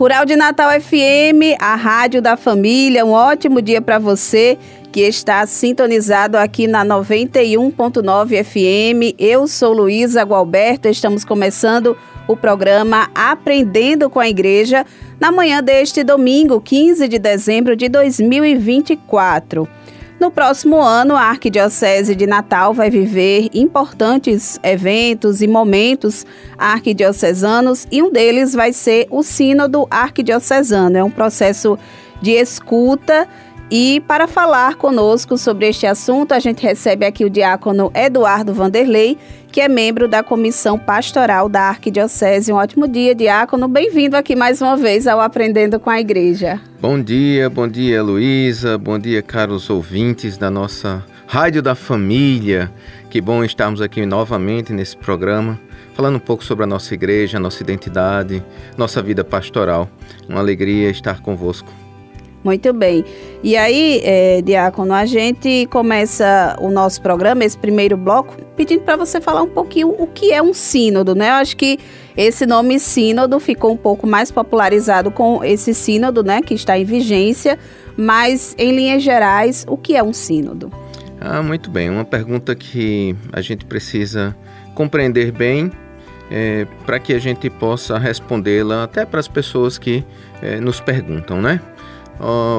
Rural de Natal FM, a rádio da família. Um ótimo dia para você que está sintonizado aqui na 91.9 FM. Eu sou Luísa Gualberto, estamos começando o programa Aprendendo com a Igreja na manhã deste domingo, 15 de dezembro de 2024. No próximo ano, a Arquidiocese de Natal vai viver importantes eventos e momentos arquidiocesanos e um deles vai ser o Sínodo Arquidiocesano. É um processo de escuta e para falar conosco sobre este assunto, a gente recebe aqui o diácono Eduardo Vanderlei, que é membro da Comissão Pastoral da Arquidiocese. Um ótimo dia, diácono. Bem-vindo aqui mais uma vez ao Aprendendo com a Igreja. Bom dia Luísa, bom dia caros ouvintes da nossa Rádio da Família. Que bom estarmos aqui novamente nesse programa, falando um pouco sobre a nossa igreja, a nossa identidade, nossa vida pastoral. Uma alegria estar convosco. Muito bem. E aí, diácono, a gente começa o nosso programa, esse primeiro bloco, pedindo para você falar um pouquinho o que é um sínodo, né? Eu acho que esse nome sínodo ficou um pouco mais popularizado com esse sínodo, né, que está em vigência, mas em linhas gerais, o que é um sínodo? Muito bem. Uma pergunta que a gente precisa compreender bem para que a gente possa respondê-la até para as pessoas que nos perguntam, né?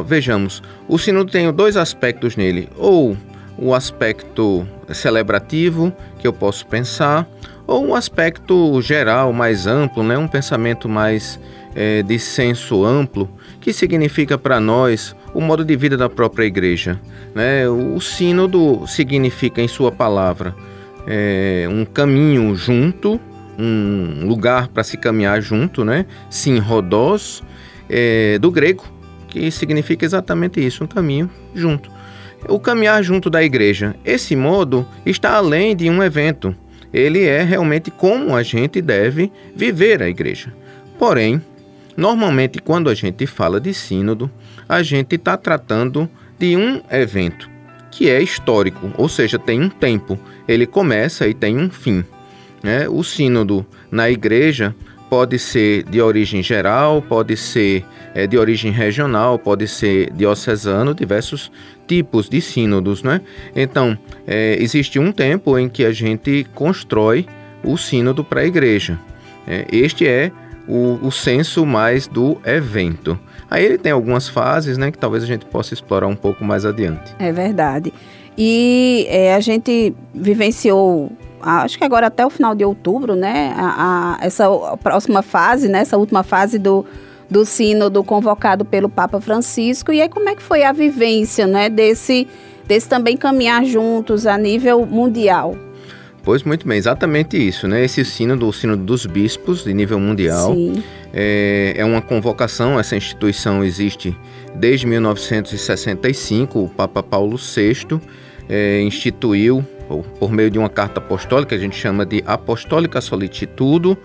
Vejamos, o sínodo tem dois aspectos nele, ou o aspecto celebrativo, que eu posso pensar, ou um aspecto geral, mais amplo, né? Um pensamento mais de senso amplo, que significa para nós o modo de vida da própria igreja, né? O sínodo significa, em sua palavra, um caminho junto, um lugar para se caminhar junto, né? Synrodos, do grego, que significa exatamente isso, um caminho junto. O caminhar junto da igreja, esse modo está além de um evento. Ele é realmente como a gente deve viver a igreja. Porém, normalmente quando a gente fala de sínodo, a gente está tratando de um evento que é histórico, ou seja, tem um tempo. Ele começa e tem um fim, né? O sínodo na igreja pode ser de origem geral, pode ser de origem regional, pode ser diocesano, diversos tipos de sínodos, né? Então, existe um tempo em que a gente constrói o sínodo para a igreja. Este é o senso mais do evento. Aí ele tem algumas fases, né, que talvez a gente possa explorar um pouco mais adiante. É verdade. E a gente vivenciou, acho que agora até o final de outubro, né, essa próxima fase, né, essa última fase do sínodo convocado pelo Papa Francisco. E aí como é que foi a vivência, né, desse também caminhar juntos a nível mundial? Pois muito bem, exatamente isso, né? Esse sínodo, o sínodo dos bispos de nível mundial, é uma convocação. Essa instituição existe desde 1965, o Papa Paulo VI instituiu, por meio de uma carta apostólica, a gente chama de Apostólica Solicitudo,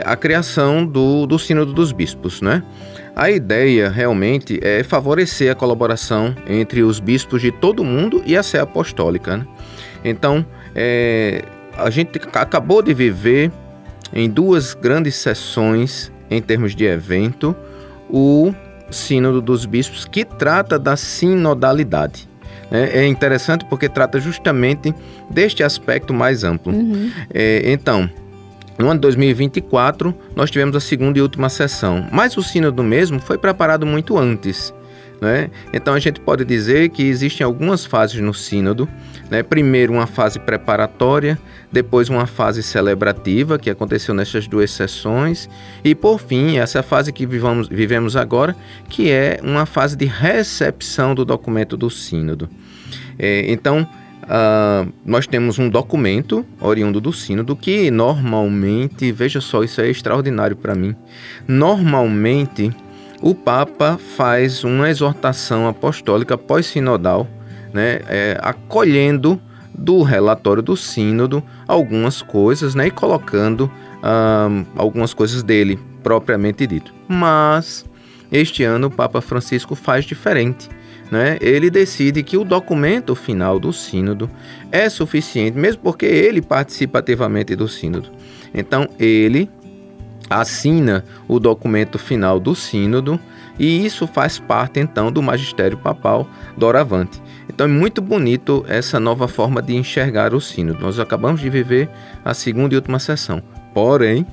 a criação do Sínodo dos Bispos, né? A ideia realmente é favorecer a colaboração entre os bispos de todo o mundo e a Sé Apostólica, né? Então, a gente acabou de viver em duas grandes sessões em termos de evento, o Sínodo dos Bispos, que trata da sinodalidade. É interessante porque trata justamente deste aspecto mais amplo. Então, no ano de 2024, nós tivemos a segunda e última sessão, mas o sínodo mesmo foi preparado muito antes, né? Então a gente pode dizer que existem algumas fases no sínodo, né? Primeiro uma fase preparatória, depois uma fase celebrativa, que aconteceu nessas duas sessões, e por fim, essa fase que vivemos agora, que é uma fase de recepção do documento do sínodo. Então, nós temos um documento oriundo do sínodo que normalmente, veja só, isso é extraordinário para mim, normalmente o Papa faz uma exortação apostólica pós-sinodal, né, acolhendo do relatório do sínodo algumas coisas, né, e colocando algumas coisas dele, propriamente dito. Mas este ano o Papa Francisco faz diferente, né? Ele decide que o documento final do sínodo é suficiente, mesmo porque ele participa ativamente do sínodo. Então ele assina o documento final do sínodo, e isso faz parte então do magistério papal doravante. Então é muito bonito essa nova forma de enxergar o sínodo. Nós acabamos de viver a segunda e última sessão, porém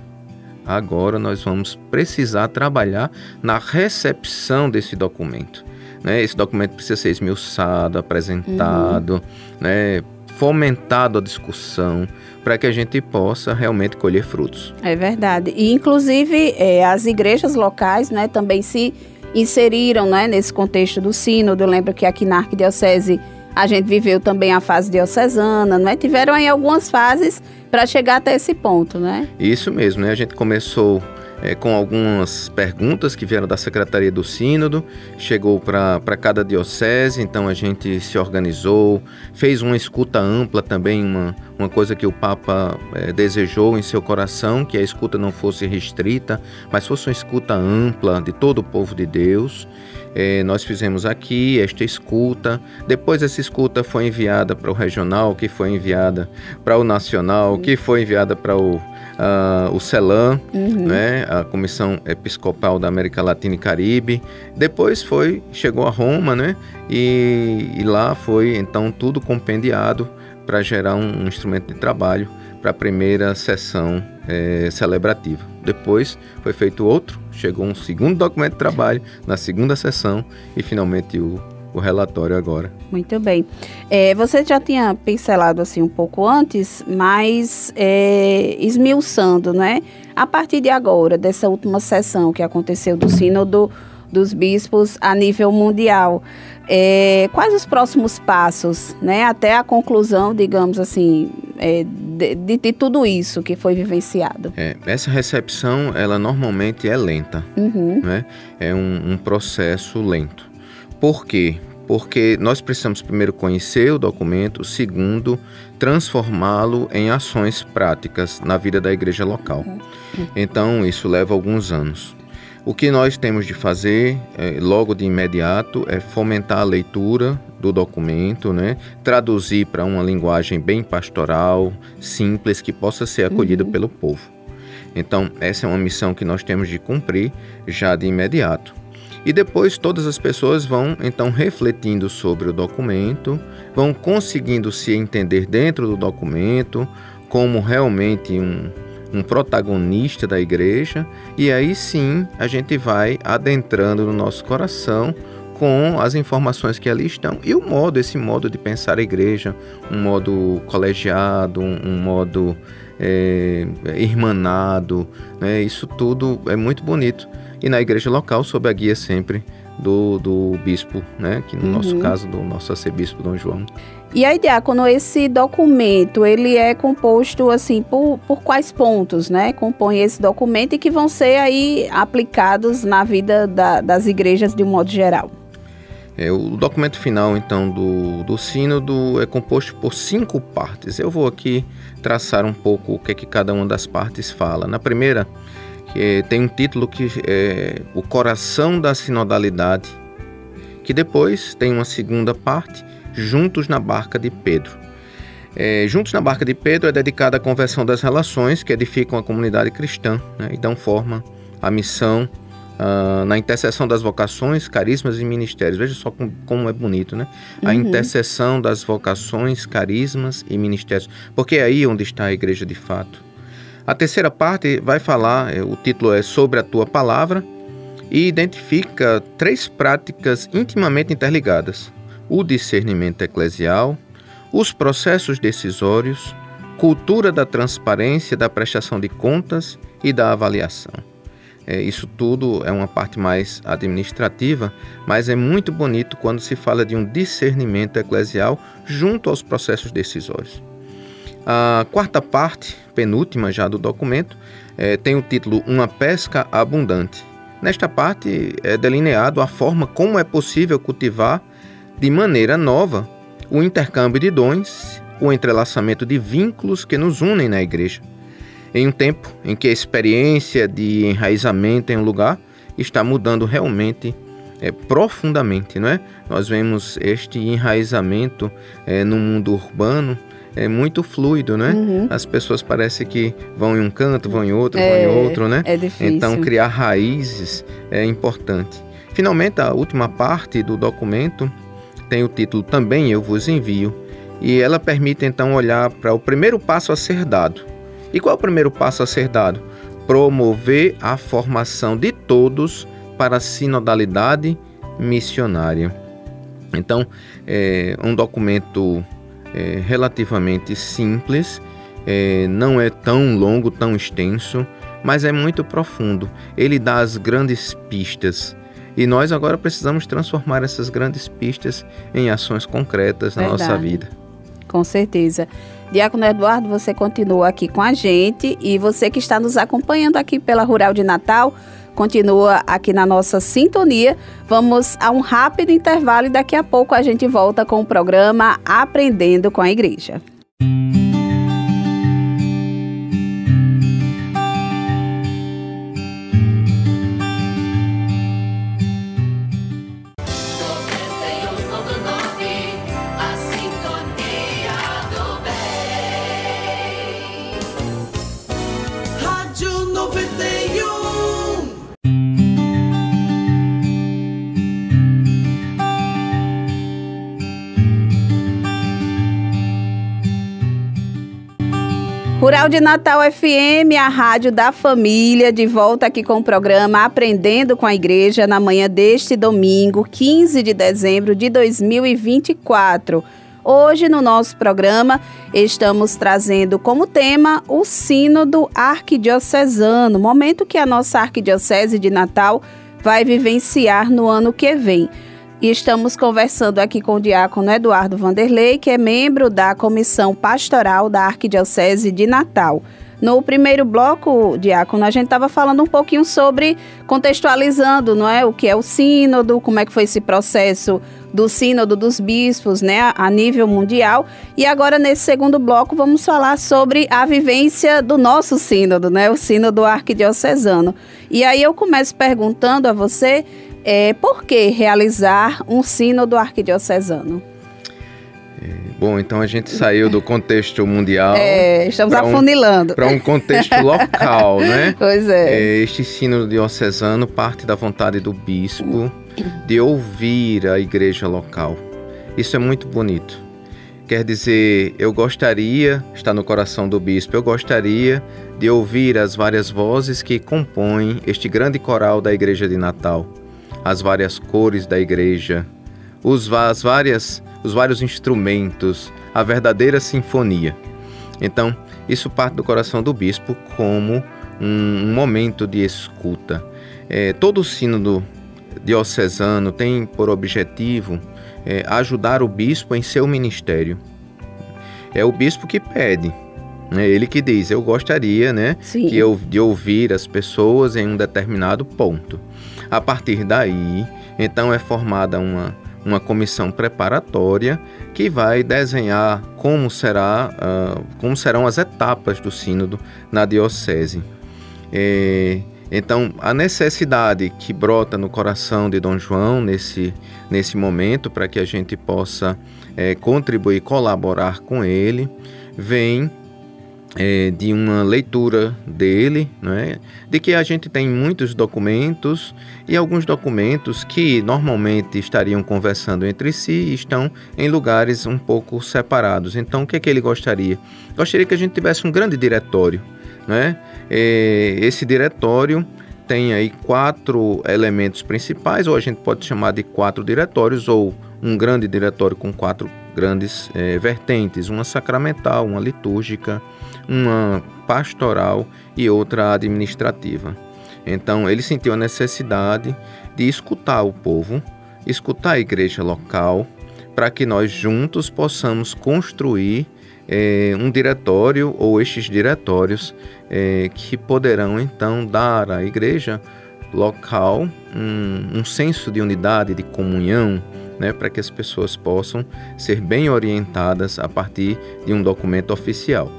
agora nós vamos precisar trabalhar na recepção desse documento, né? Esse documento precisa ser esmiuçado, apresentado, né? Fomentado a discussão, para que a gente possa realmente colher frutos. É verdade. E, inclusive, as igrejas locais, né, também se inseriram, né, nesse contexto do sínodo. Eu lembro que aqui na Arquidiocese a gente viveu também a fase diocesana, né? Tiveram aí algumas fases para chegar até esse ponto, né? Isso mesmo, né? A gente começou com algumas perguntas que vieram da Secretaria do Sínodo, chegou para cada diocese, então a gente se organizou, fez uma escuta ampla também, uma coisa que o Papa desejou em seu coração, que a escuta não fosse restrita, mas fosse uma escuta ampla de todo o povo de Deus. Nós fizemos aqui esta escuta, depois essa escuta foi enviada para o regional, que foi enviada para o nacional, que foi enviada para o CELAM, né, a Comissão Episcopal da América Latina e Caribe. Depois chegou a Roma, né, e lá foi então tudo compendiado para gerar um instrumento de trabalho para a primeira sessão celebrativa. Depois foi feito outro, chegou um segundo documento de trabalho na segunda sessão e finalmente o relatório agora. Muito bem. Você já tinha pincelado assim um pouco antes, mas esmiuçando, né? A partir de agora, dessa última sessão que aconteceu do Sínodo dos Bispos a nível mundial, quais os próximos passos, né? Até a conclusão, digamos assim, de tudo isso que foi vivenciado. Essa recepção, ela normalmente é lenta, né? É um processo lento. Por quê? Porque nós precisamos primeiro conhecer o documento, segundo, transformá-lo em ações práticas na vida da igreja local. Então, isso leva alguns anos. O que nós temos de fazer, logo de imediato, é fomentar a leitura do documento, né? Traduzir para uma linguagem bem pastoral, simples, que possa ser acolhida pelo povo. Então, essa é uma missão que nós temos de cumprir já de imediato. E depois todas as pessoas vão, então, refletindo sobre o documento, vão conseguindo se entender dentro do documento como realmente um protagonista da igreja, e aí sim a gente vai adentrando no nosso coração com as informações que ali estão e esse modo de pensar a igreja, um modo colegiado, um modo irmanado, né? Isso tudo é muito bonito. E na igreja local, sob a guia sempre do bispo, né? Que no nosso caso, do nosso arcebispo Dom João. E aí, diácono, esse documento, ele é composto, assim, por quais pontos, né? Compõe esse documento e que vão ser aí aplicados na vida das igrejas de um modo geral. O documento final, então, do sínodo é composto por 5 partes. Eu vou aqui traçar um pouco o que cada uma das partes fala. Na primeira, tem um título que é O Coração da Sinodalidade, que depois tem uma segunda parte, Juntos na Barca de Pedro. Juntos na Barca de Pedro é dedicada à conversão das relações que edificam a comunidade cristã, né, e dão forma à missão na interseção das vocações, carismas e ministérios. Veja só como é bonito, né? A interseção das vocações, carismas e ministérios, porque é aí onde está a igreja de fato. A terceira parte vai falar, o título é Sobre a Tua Palavra, e identifica 3 práticas intimamente interligadas: o discernimento eclesial, os processos decisórios, cultura da transparência, da prestação de contas e da avaliação. Isso tudo é uma parte mais administrativa, mas é muito bonito quando se fala de um discernimento eclesial junto aos processos decisórios. A quarta parte, penúltima já do documento, tem o título Uma Pesca Abundante. Nesta parte é delineado a forma como é possível cultivar de maneira nova o intercâmbio de dons, o entrelaçamento de vínculos que nos unem na igreja. Em um tempo em que a experiência de enraizamento em um lugar está mudando realmente profundamente, não é? Nós vemos este enraizamento no mundo urbano muito fluido, né? As pessoas parecem que vão em um canto, vão em outro, vão em outro, né? É difícil. Então, criar raízes é importante. Finalmente, a última parte do documento tem o título Também Eu Vos Envio, e ela permite, então, olhar para o primeiro passo a ser dado. E qual é o primeiro passo a ser dado? Promover a formação de todos para a sinodalidade missionária. Então, é um documento relativamente simples, não é tão longo, tão extenso, mas é muito profundo. Ele dá as grandes pistas e nós agora precisamos transformar essas grandes pistas em ações concretas na nossa vida. Com certeza. Diácono Eduardo, você continua aqui com a gente e você que está nos acompanhando aqui pela Rural de Natal, continua aqui na nossa sintonia. Vamos a um rápido intervalo e daqui a pouco a gente volta com o programa Aprendendo com a Igreja. Rural de Natal FM, a rádio da família, de volta aqui com o programa Aprendendo com a Igreja, na manhã deste domingo, 15 de dezembro de 2024. Hoje, no nosso programa, estamos trazendo como tema o Sínodo Arquidiocesano, momento que a nossa Arquidiocese de Natal vai vivenciar no ano que vem. E estamos conversando aqui com o diácono Eduardo Vanderlei, que é membro da Comissão Pastoral da Arquidiocese de Natal. No primeiro bloco, diácono, a gente estava falando um pouquinho sobre, contextualizando, não é, o que é o sínodo, como é que foi esse processo do sínodo dos bispos, né, a nível mundial. E agora, nesse segundo bloco, vamos falar sobre a vivência do nosso sínodo, né, o sínodo arquidiocesano. E aí eu começo perguntando a você, por que realizar um sínodo arquidiocesano? Bom, então a gente saiu do contexto mundial. Estamos afunilando. Para um contexto local, né? Pois é. Este sínodo diocesano parte da vontade do bispo de ouvir a igreja local. Isso é muito bonito. Quer dizer, eu gostaria, está no coração do bispo, eu gostaria de ouvir as várias vozes que compõem este grande coral da Igreja de Natal, as várias cores da igreja, os vários instrumentos, a verdadeira sinfonia. Então, isso parte do coração do bispo como um momento de escuta. Todo o sínodo diocesano tem por objetivo ajudar o bispo em seu ministério. É o bispo que pede, é ele que diz, eu gostaria, né, de ouvir as pessoas em um determinado ponto. A partir daí, então é formada uma comissão preparatória que vai desenhar como serão as etapas do sínodo na diocese. Então, a necessidade que brota no coração de Dom João nesse momento, para que a gente possa contribuir, colaborar com ele, vem de uma leitura dele, né, de que a gente tem muitos documentos e alguns documentos que normalmente estariam conversando entre si estão em lugares um pouco separados. Então, o que é que ele gostaria? Gostaria que a gente tivesse um grande diretório, né? Esse diretório tem aí 4 elementos principais, ou a gente pode chamar de 4 diretórios, ou um grande diretório com 4 grandes vertentes, uma sacramental, uma litúrgica, uma pastoral e outra administrativa. Então, ele sentiu a necessidade de escutar o povo, escutar a igreja local, para que nós juntos possamos construir um diretório ou estes diretórios que poderão, então, dar à igreja local um senso de unidade, de comunhão, né, para que as pessoas possam ser bem orientadas a partir de um documento oficial.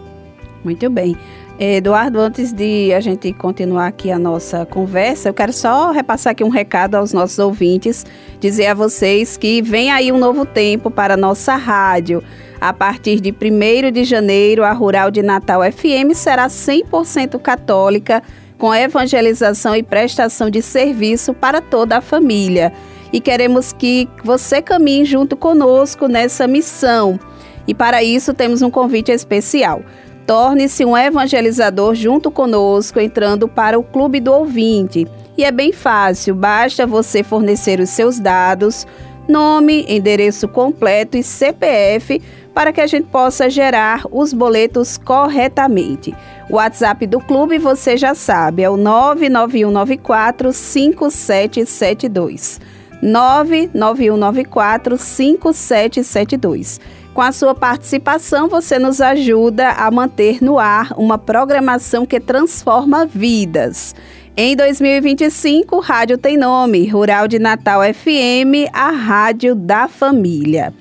Muito bem. Eduardo, antes de a gente continuar aqui a nossa conversa, eu quero só repassar aqui um recado aos nossos ouvintes, dizer a vocês que vem aí um novo tempo para a nossa rádio. A partir de 1º de janeiro, a Rural de Natal FM será 100% católica, com evangelização e prestação de serviço para toda a família. E queremos que você caminhe junto conosco nessa missão. E para isso temos um convite especial. Torne-se um evangelizador junto conosco, entrando para o Clube do Ouvinte. E é bem fácil, basta você fornecer os seus dados, nome, endereço completo e CPF, para que a gente possa gerar os boletos corretamente. O WhatsApp do clube você já sabe, é o 991945772. 991945772. Com a sua participação, você nos ajuda a manter no ar uma programação que transforma vidas. Em 2025, Rádio tem nome, Rural de Natal FM, a Rádio da Família.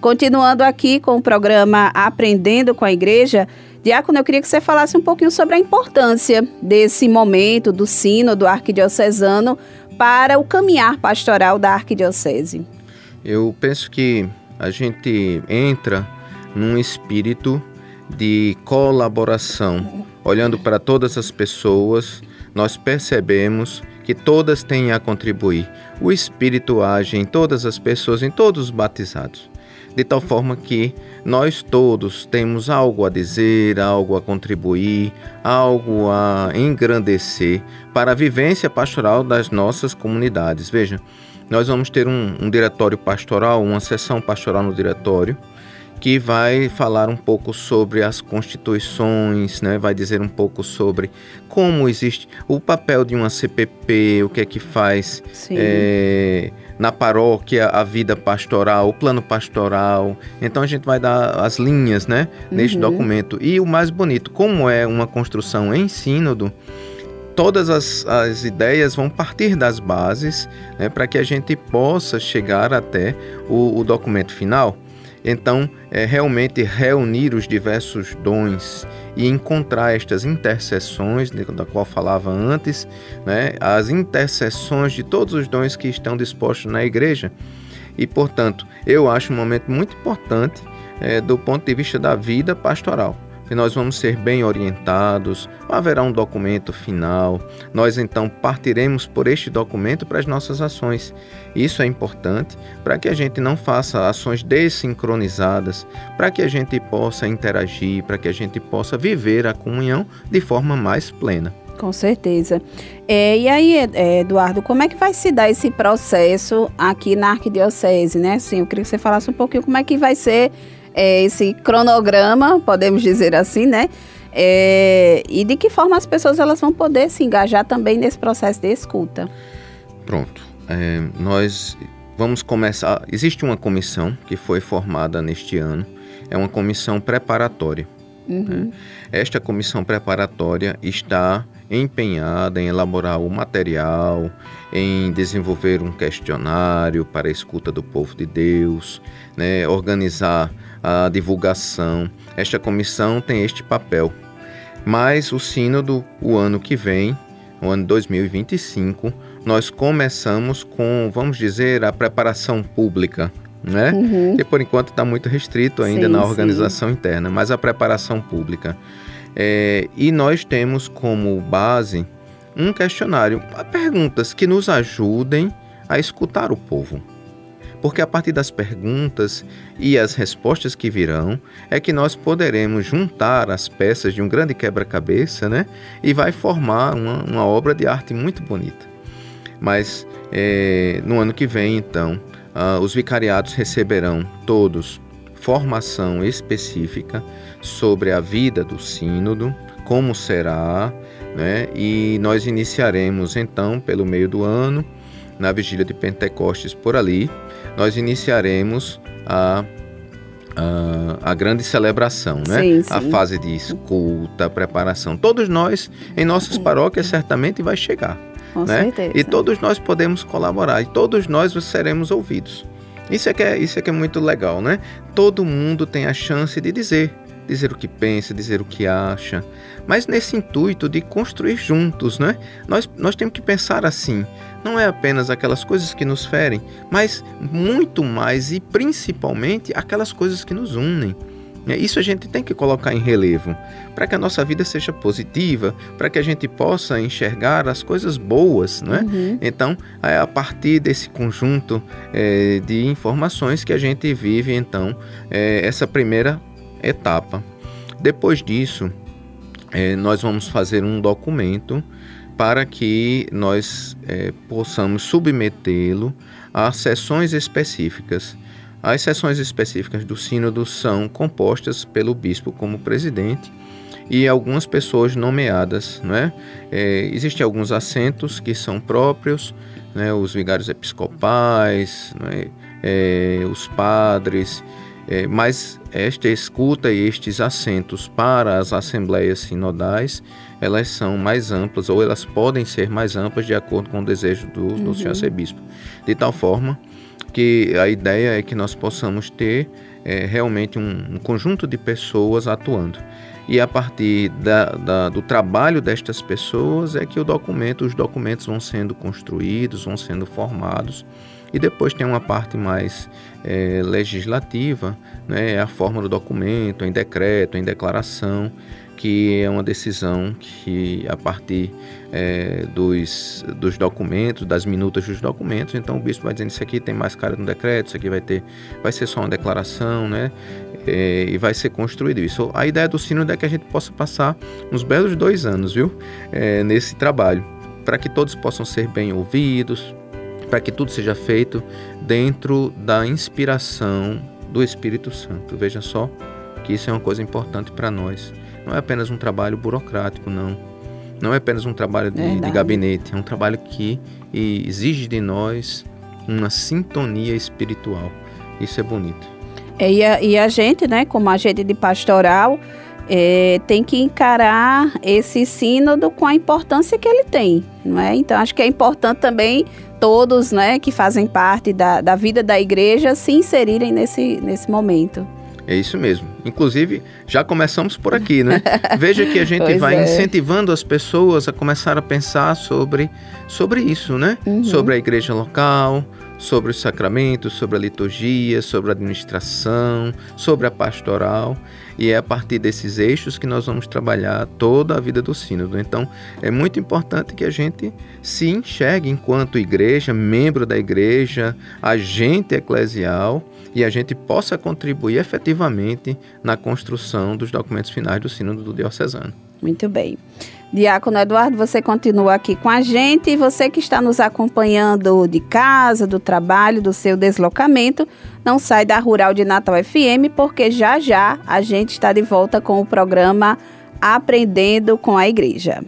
Continuando aqui com o programa Aprendendo com a Igreja, Diácono, eu queria que você falasse um pouquinho sobre a importância desse momento do sínodo arquidiocesano para o caminhar pastoral da arquidiocese. Eu penso que a gente entra num espírito de colaboração. Olhando para todas as pessoas, nós percebemos que todas têm a contribuir. O Espírito age em todas as pessoas, em todos os batizados. De tal forma que nós todos temos algo a dizer, algo a contribuir, algo a engrandecer para a vivência pastoral das nossas comunidades. Veja, nós vamos ter um diretório pastoral, uma sessão pastoral no diretório, que vai falar um pouco sobre as constituições, né? Vai dizer um pouco sobre como existe o papel de uma CPP, o que é que faz na paróquia, a vida pastoral, o plano pastoral. Então a gente vai dar as linhas, né, neste documento. E o mais bonito, como é uma construção em sínodo, todas as ideias vão partir das bases, né, para que a gente possa chegar até o documento final. Então, realmente reunir os diversos dons e encontrar estas intercessões, da qual falava antes, né, as intercessões de todos os dons que estão dispostos na igreja. E, portanto, eu acho um momento muito importante do ponto de vista da vida pastoral. Que nós vamos ser bem orientados, haverá um documento final, nós então partiremos por este documento para as nossas ações. Isso é importante para que a gente não faça ações desincronizadas, para que a gente possa interagir, para que a gente possa viver a comunhão de forma mais plena. Com certeza. E aí, Eduardo, como é que vai se dar esse processo aqui na Arquidiocese, né? Sim, eu queria que você falasse um pouquinho como é que vai ser esse cronograma, podemos dizer assim, né? E de que forma as pessoas elas vão poder se engajar também nesse processo de escuta. Pronto. Nós vamos começar. Existe uma comissão que foi formada neste ano. É uma comissão preparatória. Né? Esta comissão preparatória está empenhada em elaborar o material, em desenvolver um questionário para a escuta do povo de Deus, né? Organizar a divulgação. Esta comissão tem este papel. Mas o sínodo, o ano que vem, o ano 2025, nós começamos com, vamos dizer, a preparação pública, né? Que por enquanto está muito restrito ainda na organização interna, mas a preparação pública. E nós temos como base um questionário, perguntas que nos ajudem a escutar o povo. Porque a partir das perguntas e as respostas que virão, é que nós poderemos juntar as peças de um grande quebra-cabeça, né? E vai formar uma obra de arte muito bonita. Mas no ano que vem, então, os vicariados receberão todos formação específica sobre a vida do sínodo, como será, né? E nós iniciaremos, então, pelo meio do ano, na vigília de Pentecostes por ali, nós iniciaremos a grande celebração, né? Sim. A fase de escuta, preparação. Todos nós, em nossas paróquias, certamente vai chegar. Com né? certeza. E todos nós podemos colaborar, e todos nós seremos ouvidos. Isso é que é muito legal, né? Todo mundo tem a chance de dizer, dizer o que pensa, dizer o que acha, mas nesse intuito de construir juntos, né? Nós temos que pensar assim, não é apenas aquelas coisas que nos ferem, mas muito mais e principalmente aquelas coisas que nos unem. Isso a gente tem que colocar em relevo, para que a nossa vida seja positiva, para que a gente possa enxergar as coisas boas, não é? Então, é a partir desse conjunto de informações que a gente vive, então, essa primeira etapa. Depois disso, nós vamos fazer um documento para que nós possamos submetê-lo a sessões específicas. As sessões específicas do sínodo são compostas pelo bispo como presidente e algumas pessoas nomeadas, né? Existem alguns assentos que são próprios, né? Os vigários episcopais, né? Os padres, mas esta escuta e estes assentos para as assembleias sinodais, elas são mais amplas, ou elas podem ser mais amplas de acordo com o desejo do senhor arcebispo, de tal forma que a ideia é que nós possamos ter realmente um conjunto de pessoas atuando. E a partir do trabalho destas pessoas é que os documentos vão sendo construídos, vão sendo formados. E depois tem uma parte mais legislativa, né, a forma do documento, em decreto, em declaração, que é uma decisão que a partir dos documentos, das minutas dos documentos, então o bispo vai dizendo isso aqui tem mais cara no decreto, isso aqui vai ser só uma declaração, né? E vai ser construído isso. A ideia do sínodo é que a gente possa passar uns belos 2 anos, viu? Nesse trabalho, para que todos possam ser bem ouvidos, para que tudo seja feito dentro da inspiração do Espírito Santo. Veja só que isso é uma coisa importante para nós. Não é apenas um trabalho burocrático, não. Não é apenas um trabalho de gabinete. É um trabalho que exige de nós uma sintonia espiritual. Isso é bonito. E a gente, né, como agente de pastoral, tem que encarar esse sínodo com a importância que ele tem, não é? Então, acho que é importante também todos, né, que fazem parte da vida da igreja se inserirem nesse momento. É isso mesmo. Inclusive, já começamos por aqui, né? Veja que a gente vai incentivando as pessoas a começar a pensar sobre isso, né? Sobre a igreja local, sobre os sacramentos, sobre a liturgia, sobre a administração, sobre a pastoral. E é a partir desses eixos que nós vamos trabalhar toda a vida do sínodo. Então, é muito importante que a gente se enxergue enquanto igreja, membro da igreja, agente eclesial, e a gente possa contribuir efetivamente na construção dos documentos finais do sínodo do diocesano. Muito bem. Diácono Eduardo, você continua aqui com a gente, e você que está nos acompanhando de casa, do trabalho, do seu deslocamento, não sai da Rural de Natal FM, porque já a gente está de volta com o programa Aprendendo com a Igreja.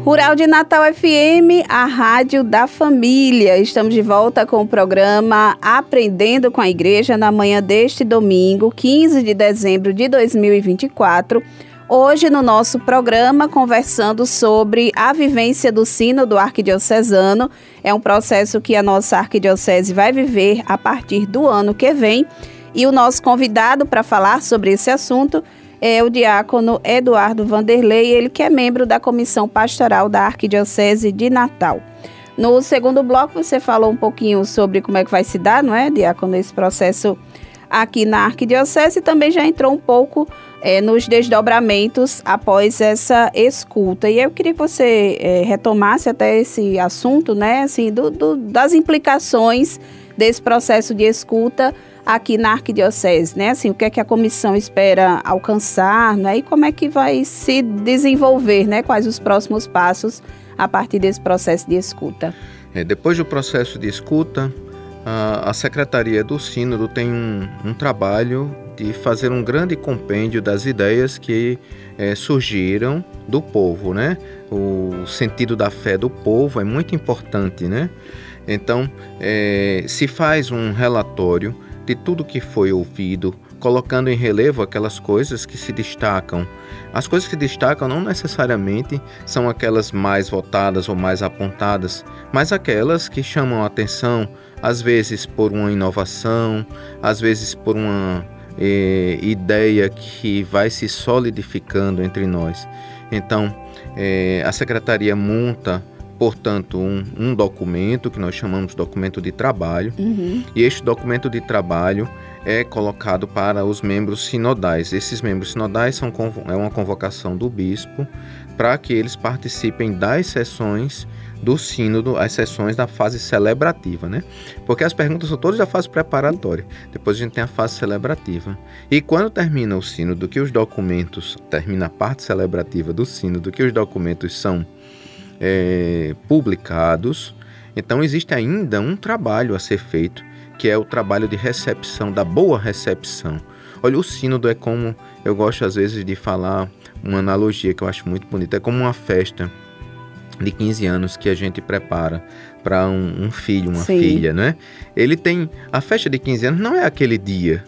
Rural de Natal FM, a rádio da família. Estamos de volta com o programa Aprendendo com a Igreja na manhã deste domingo, 15 de dezembro de 2024. Hoje no nosso programa conversando sobre a vivência do Sínodo Arquidiocesano. É um processo que a nossa arquidiocese vai viver a partir do ano que vem. E o nosso convidado para falar sobre esse assunto é o diácono Eduardo Vanderlei, ele que é membro da Comissão Pastoral da Arquidiocese de Natal. No segundo bloco, você falou um pouquinho sobre como é que vai se dar, não é, diácono, esse processo aqui na Arquidiocese, e também já entrou um pouco nos desdobramentos após essa escuta. E eu queria que você retomasse até esse assunto, né, assim, das implicações desse processo de escuta aqui na Arquidiocese, né? Assim, o que é que a comissão espera alcançar, né? E como é que vai se desenvolver, né? Quais os próximos passos a partir desse processo de escuta? Depois do processo de escuta, a Secretaria do Sínodo tem um trabalho realmente fazer um grande compêndio das ideias que surgiram do povo, né? O sentido da fé do povo é muito importante, né? Então, se faz um relatório de tudo que foi ouvido, colocando em relevo aquelas coisas que se destacam. As coisas que destacam não necessariamente são aquelas mais votadas ou mais apontadas, mas aquelas que chamam a atenção, às vezes por uma inovação, às vezes por uma ideia que vai se solidificando entre nós. Então, a Secretaria monta, portanto, um documento que nós chamamos de documento de trabalho, e este documento de trabalho é colocado para os membros sinodais. Esses membros sinodais é uma convocação do bispo para que eles participem das sessões do sínodo, as sessões da fase celebrativa, né? Porque as perguntas são todas da fase preparatória, depois a gente tem a fase celebrativa. E quando termina o sínodo, que os documentos, termina a parte celebrativa do sínodo, que os documentos são publicados, então existe ainda um trabalho a ser feito, que é o trabalho de recepção, da boa recepção. Olha, o sínodo é como, eu gosto às vezes de falar uma analogia que eu acho muito bonita, é como uma festa de 15 anos que a gente prepara para um filho, uma filha, né? Ele tem, a festa de 15 anos não é aquele dia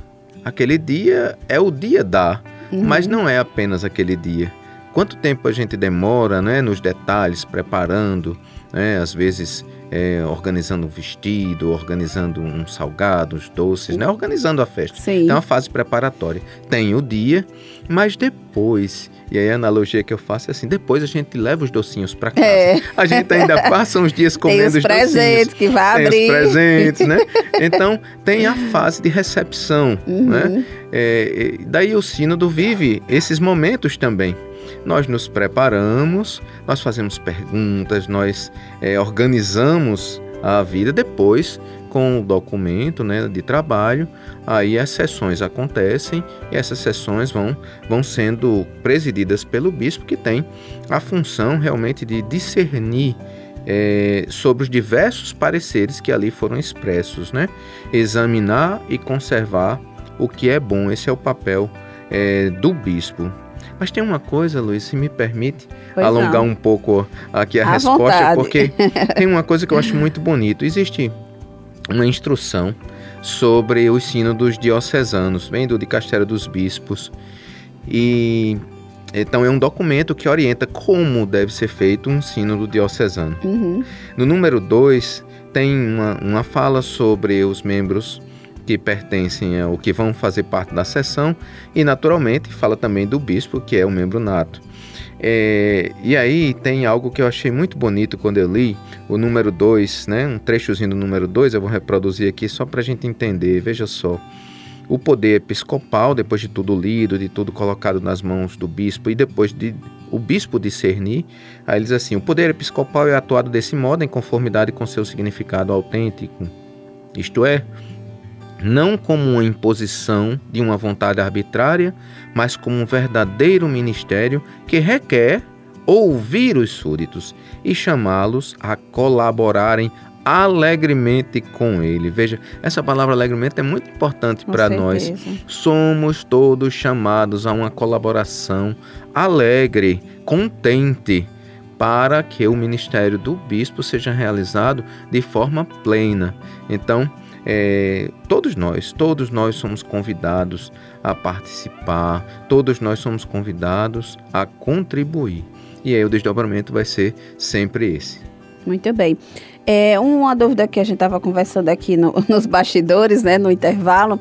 é o dia da, mas não é apenas aquele dia. Quanto tempo a gente demora, né, nos detalhes, preparando, né, às vezes organizando um vestido, organizando um salgado, os doces, né, organizando a festa. Sim. Então, a fase preparatória. Tem o dia, mas depois, e aí a analogia que eu faço é assim, depois a gente leva os docinhos para casa. A gente ainda passa uns dias comendo os docinhos. Tem os presentes que vai abrir. Tem os presentes, né? Então, tem a fase de recepção, né? Daí o sínodo vive esses momentos também. Nós nos preparamos, nós fazemos perguntas, nós organizamos a vida. Depois, com o documento, né, de trabalho, aí as sessões acontecem e essas sessões vão sendo presididas pelo bispo, que tem a função realmente de discernir sobre os diversos pareceres que ali foram expressos, né? Examinar e conservar o que é bom. Esse é o papel do bispo. Mas tem uma coisa, Luiz, se me permite alongar um pouco aqui a resposta, vontade. Porque tem uma coisa que eu acho muito bonito. Existe uma instrução sobre os sínodos diocesanos, vem do Dicastério dos Bispos, e então é um documento que orienta como deve ser feito um sínodo diocesano. No número 2 tem uma fala sobre os membros que pertencem ao que vão fazer parte da sessão, e naturalmente fala também do bispo, que é o membro nato. E aí tem algo que eu achei muito bonito quando eu li o número 2, né? Um trechozinho do número 2, eu vou reproduzir aqui só para a gente entender. Veja só, o poder episcopal, depois de tudo lido, de tudo colocado nas mãos do bispo, e depois de o bispo discernir, aí ele diz assim: o poder episcopal é atuado desse modo em conformidade com seu significado autêntico, isto é, não como uma imposição de uma vontade arbitrária, mas como um verdadeiro ministério que requer ouvir os súditos e chamá-los a colaborarem alegremente com ele. Veja, essa palavra alegremente é muito importante para nós. Somos todos chamados a uma colaboração alegre, contente, para que o ministério do bispo seja realizado de forma plena. Então, todos nós somos convidados a participar, todos nós somos convidados a contribuir. E aí o desdobramento vai ser sempre esse. Muito bem. Uma dúvida que a gente estava conversando aqui nos bastidores, né, no intervalo,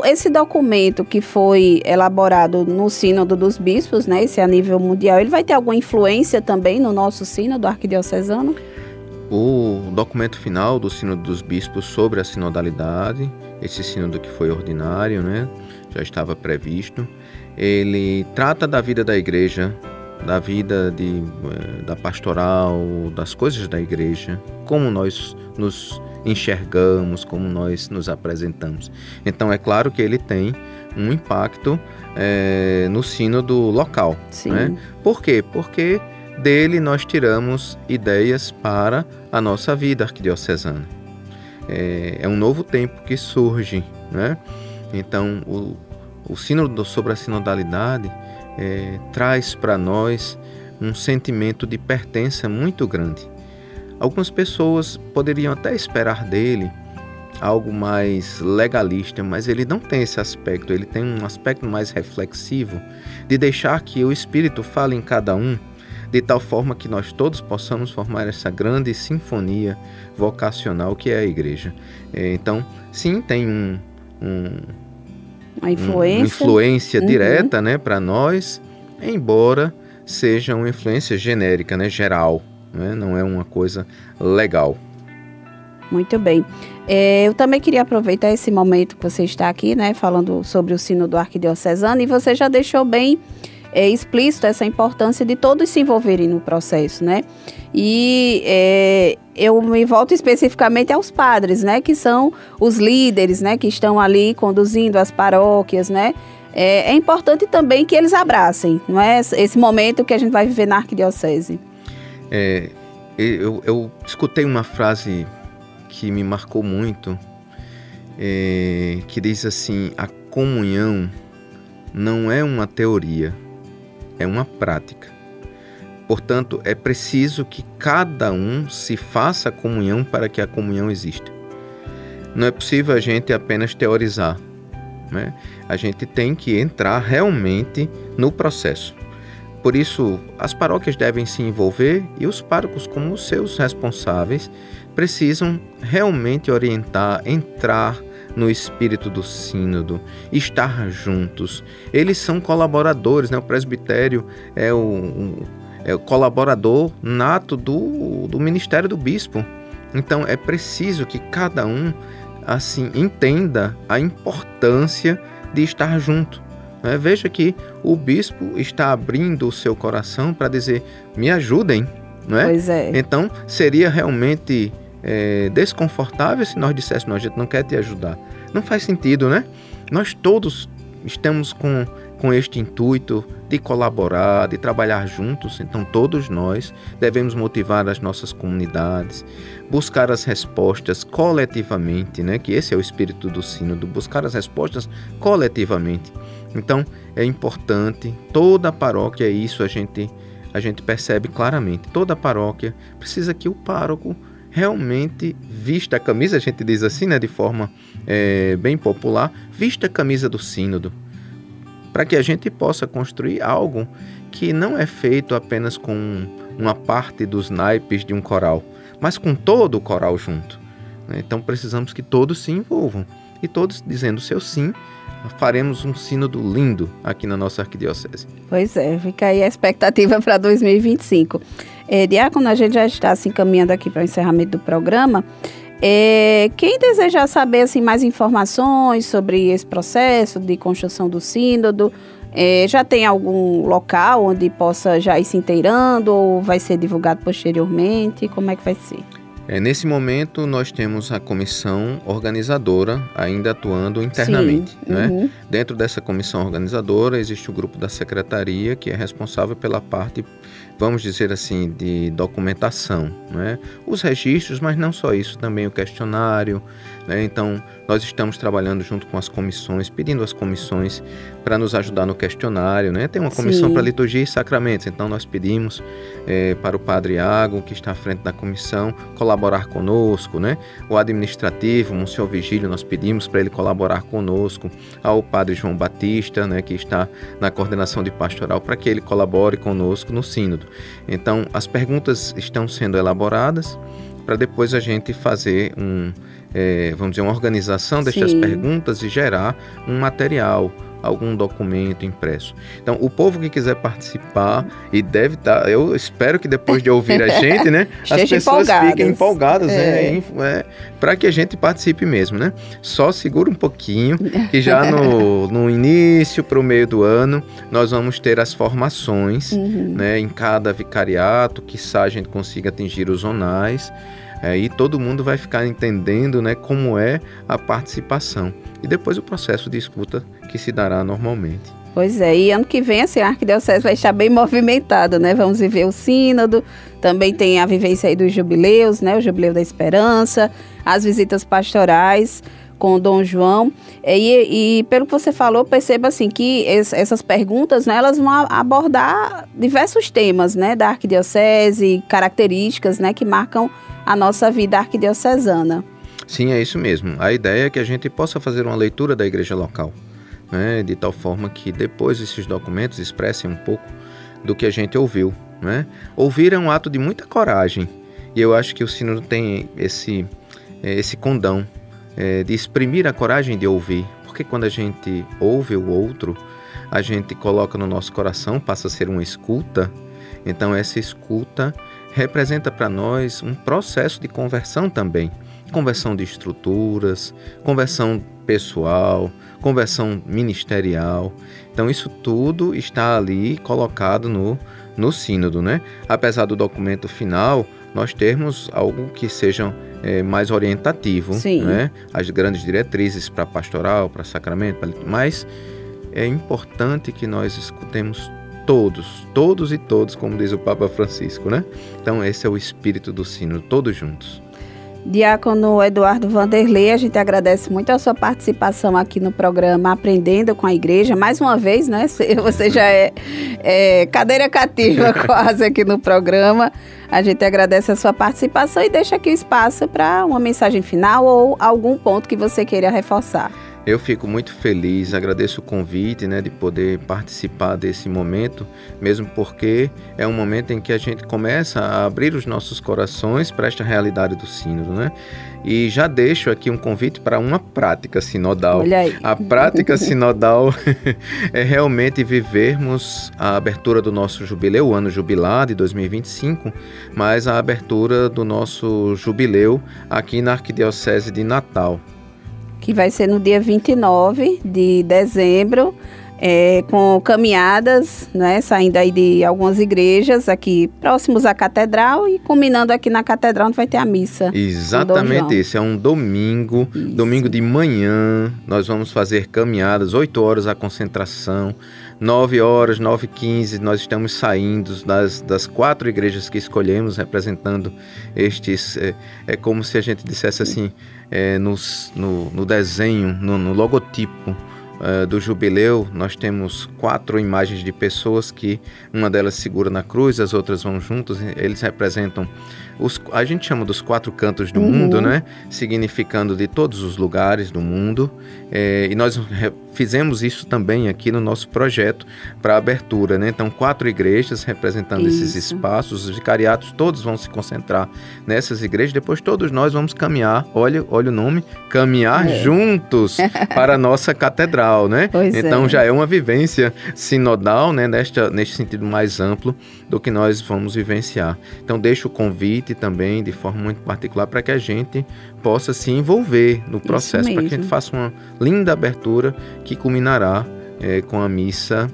esse documento que foi elaborado no Sínodo dos Bispos, né, esse a nível mundial, ele vai ter alguma influência também no nosso Sínodo arquidiocesano? O documento final do Sínodo dos Bispos sobre a sinodalidade, esse sínodo que foi ordinário, né, já estava previsto, ele trata da vida da igreja, da vida da pastoral, das coisas da igreja, como nós nos enxergamos, como nós nos apresentamos. Então é claro que ele tem um impacto no sínodo local. Sim. Né? Por quê? Porque dele nós tiramos ideias para a nossa vida arquidiocesana. É um novo tempo que surge, né? Então, o sínodo sobre a sinodalidade traz para nós um sentimento de pertença muito grande. Algumas pessoas poderiam até esperar dele algo mais legalista, mas ele não tem esse aspecto, ele tem um aspecto mais reflexivo, de deixar que o Espírito fale em cada um, de tal forma que nós todos possamos formar essa grande sinfonia vocacional que é a igreja. Então, sim, tem uma influência direta, né, para nós, embora seja uma influência genérica, né, geral, né, não é uma coisa legal. Muito bem. Eu também queria aproveitar esse momento que você está aqui, né, falando sobre o sínodo arquidiocesano, e você já deixou bem explícito essa importância de todos se envolverem no processo, né? E eu me volto especificamente aos padres, né, que são os líderes, né, que estão ali conduzindo as paróquias, né? É importante também que eles abracem, não é, esse momento que a gente vai viver na arquidiocese. Eu escutei uma frase que me marcou muito, que diz assim: a comunhão não é uma teoria, é uma prática. Portanto, é preciso que cada um se faça a comunhão para que a comunhão exista. Não é possível a gente apenas teorizar, né? A gente tem que entrar realmente no processo. Por isso, as paróquias devem se envolver e os párocos, como os seus responsáveis, precisam realmente orientar, entrar no espírito do sínodo, estar juntos. Eles são colaboradores, né? O presbitério é o colaborador nato do ministério do bispo. Então é preciso que cada um assim entenda a importância de estar junto. Veja que o bispo está abrindo o seu coração para dizer: me ajudem, não é? Pois é. Então seria realmente desconfortável se nós disséssemos: a gente não quer te ajudar. Não faz sentido, né? Nós todos estamos com este intuito de colaborar, de trabalhar juntos. Então todos nós devemos motivar as nossas comunidades, buscar as respostas coletivamente, né? Que esse é o espírito do sínodo, buscar as respostas coletivamente. Então é importante, toda a paróquia, isso a gente percebe claramente, toda a paróquia precisa que o pároco realmente vista a camisa, a gente diz assim, né, de forma bem popular, vista a camisa do sínodo, para que a gente possa construir algo que não é feito apenas com uma parte dos naipes de um coral, mas com todo o coral junto. Então precisamos que todos se envolvam, e todos dizendo seu sim, faremos um sínodo lindo aqui na nossa arquidiocese. Pois é, fica aí a expectativa para 2025. Diácono, a gente já está se encaminhando aqui para o encerramento do programa. Quem desejar saber assim, mais informações sobre esse processo de construção do sínodo, já tem algum local onde possa já ir se inteirando, ou vai ser divulgado posteriormente? Como é que vai ser? Nesse momento, nós temos a comissão organizadora ainda atuando internamente. Sim, né? Dentro dessa comissão organizadora, existe o grupo da secretaria, que é responsável pela parte, vamos dizer assim, de documentação, né? Os registros, mas não só isso, também o questionário, né? Então, nós estamos trabalhando junto com as comissões, pedindo às comissões para nos ajudar no questionário, né? Tem uma comissão para liturgia e sacramentos, então nós pedimos para o padre Iago, que está à frente da comissão, colaborar conosco, né? O administrativo, o Monsenhor Vigílio, nós pedimos para ele colaborar conosco, ao padre João Batista, né, que está na coordenação de pastoral, para que ele colabore conosco no sínodo. Então, as perguntas estão sendo elaboradas para depois a gente fazer vamos dizer, uma organização destas perguntas e gerar um material, algum documento impresso. Então, o povo que quiser participar, e deve estar, eu espero que depois de ouvir a gente, né, as pessoas fiquem empolgadas, para que a gente participe mesmo, né? Só segura um pouquinho, que já no início, para o meio do ano, nós vamos ter as formações, né, em cada vicariato, quiçá a gente consiga atingir os zonais, e todo mundo vai ficar entendendo, né, como é a participação. E depois o processo de escuta que se dará normalmente. Pois é, e ano que vem assim, a arquidiocese vai estar bem movimentada, né? Vamos viver o sínodo, também tem a vivência aí dos jubileus, né? O Jubileu da Esperança, as visitas pastorais. com Dom João. E pelo que você falou, perceba assim, que essas perguntas, né, elas vão abordar diversos temas, né, da arquidiocese, características, né, que marcam a nossa vida arquidiocesana. Sim, é isso mesmo. A ideia é que a gente possa fazer uma leitura da igreja local, né, de tal forma que depois esses documentos expressem um pouco do que a gente ouviu, né? Ouvir é um ato de muita coragem, e eu acho que o sínodo tem esse condão de exprimir a coragem de ouvir, porque quando a gente ouve o outro, a gente coloca no nosso coração, passa a ser uma escuta. Então essa escuta representa para nós um processo de conversão também, conversão de estruturas, conversão pessoal, conversão ministerial. Então isso tudo está ali colocado no sínodo, né? Apesar do documento final nós termos algo que seja mais orientativo, né? As grandes diretrizes para pastoral, para sacramento, mas é importante que nós escutemos todos e todos, como diz o Papa Francisco, né? Então esse é o espírito do sínodo, todos juntos. Diácono Eduardo Vanderlei, a gente agradece muito a sua participação aqui no programa Aprendendo com a Igreja. Mais uma vez, né? Você já é cadeira cativa quase aqui no programa. A gente agradece a sua participação e deixa aqui o espaço para uma mensagem final ou algum ponto que você queira reforçar. Eu fico muito feliz, agradeço o convite, né, de poder participar desse momento, mesmo porque é um momento em que a gente começa a abrir os nossos corações para esta realidade do sínodo, né? E já deixo aqui um convite para uma prática sinodal. Olha aí. A prática sinodal é realmente vivermos a abertura do nosso jubileu, o ano jubilar de 2025, mas a abertura do nosso jubileu aqui na Arquidiocese de Natal. Que vai ser no dia 29 de dezembro, com caminhadas, né, saindo aí de algumas igrejas aqui próximos à catedral e culminando aqui na catedral onde vai ter a missa. Exatamente isso, é um domingo, domingo de manhã, nós vamos fazer caminhadas, 8 horas a concentração, 9 horas, 9h15, nós estamos saindo das 4 igrejas que escolhemos, representando estes, é como se a gente dissesse assim, no desenho, no logotipo do jubileu, nós temos 4 imagens de pessoas que uma delas segura na cruz, as outras vão juntos, eles representam, a gente chama dos 4 cantos do mundo, né? Significando de todos os lugares do mundo, e nós fizemos isso também aqui no nosso projeto para abertura, né? Então 4 igrejas representando esses espaços, os vicariatos todos vão se concentrar nessas igrejas, depois todos nós vamos caminhar, olha o nome, caminhar juntos para a nossa catedral, né? Então já é uma vivência sinodal, né? Neste sentido mais amplo do que nós vamos vivenciar. Então deixo o convite também de forma muito particular para que a gente possa se envolver no processo, para que a gente faça uma linda abertura que culminará com a missa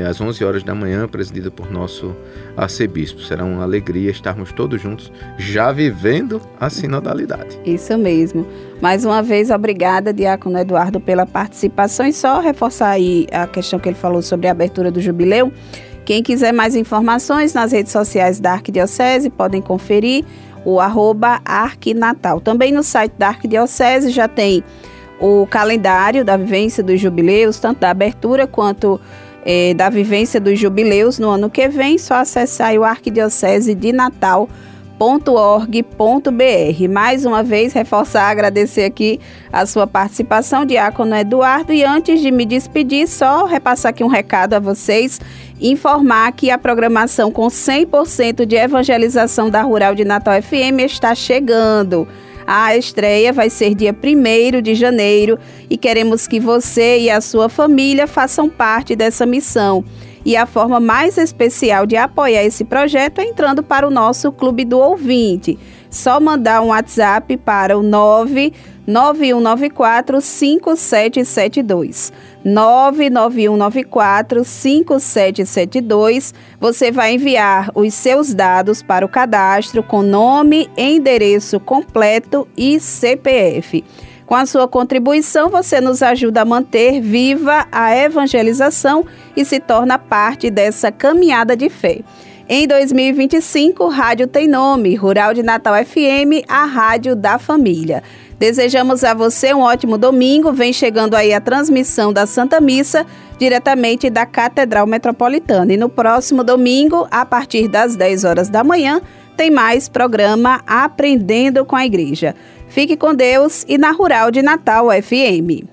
às 11 horas da manhã, presidida por nosso arcebispo. Será uma alegria estarmos todos juntos, já vivendo a sinodalidade. Isso mesmo. Mais uma vez, obrigada, Diácono Eduardo, pela participação. E só reforçar aí a questão que ele falou sobre a abertura do jubileu. Quem quiser mais informações nas redes sociais da Arquidiocese, podem conferir o @arquinatal. Também no site da Arquidiocese já tem o calendário da vivência dos jubileus, tanto da abertura quanto da vivência dos jubileus no ano que vem. Só acessar o arquidiocesedenatal.org.br. Mais uma vez, reforçar, agradecer aqui a sua participação, Diácono Eduardo. E antes de me despedir, só repassar aqui um recado a vocês, informar que a programação com 100% de evangelização da Rural de Natal FM está chegando. A estreia vai ser dia 1º de janeiro e queremos que você e a sua família façam parte dessa missão. E a forma mais especial de apoiar esse projeto é entrando para o nosso Clube do Ouvinte. Só mandar um WhatsApp para o 99194-5772. 99194-5772. Você vai enviar os seus dados para o cadastro com nome, endereço completo e CPF. Com a sua contribuição, você nos ajuda a manter viva a evangelização e se torna parte dessa caminhada de fé. Em 2025, Rádio tem nome, Rural de Natal FM, a rádio da família. Desejamos a você um ótimo domingo. Vem chegando aí a transmissão da Santa Missa, diretamente da Catedral Metropolitana. E no próximo domingo, a partir das 10 horas da manhã, tem mais programa Aprendendo com a Igreja. Fique com Deus e na Rural de Natal FM.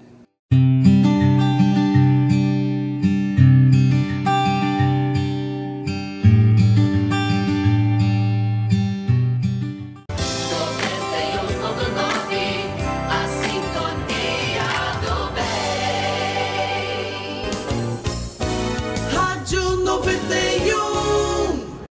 Rádio 91.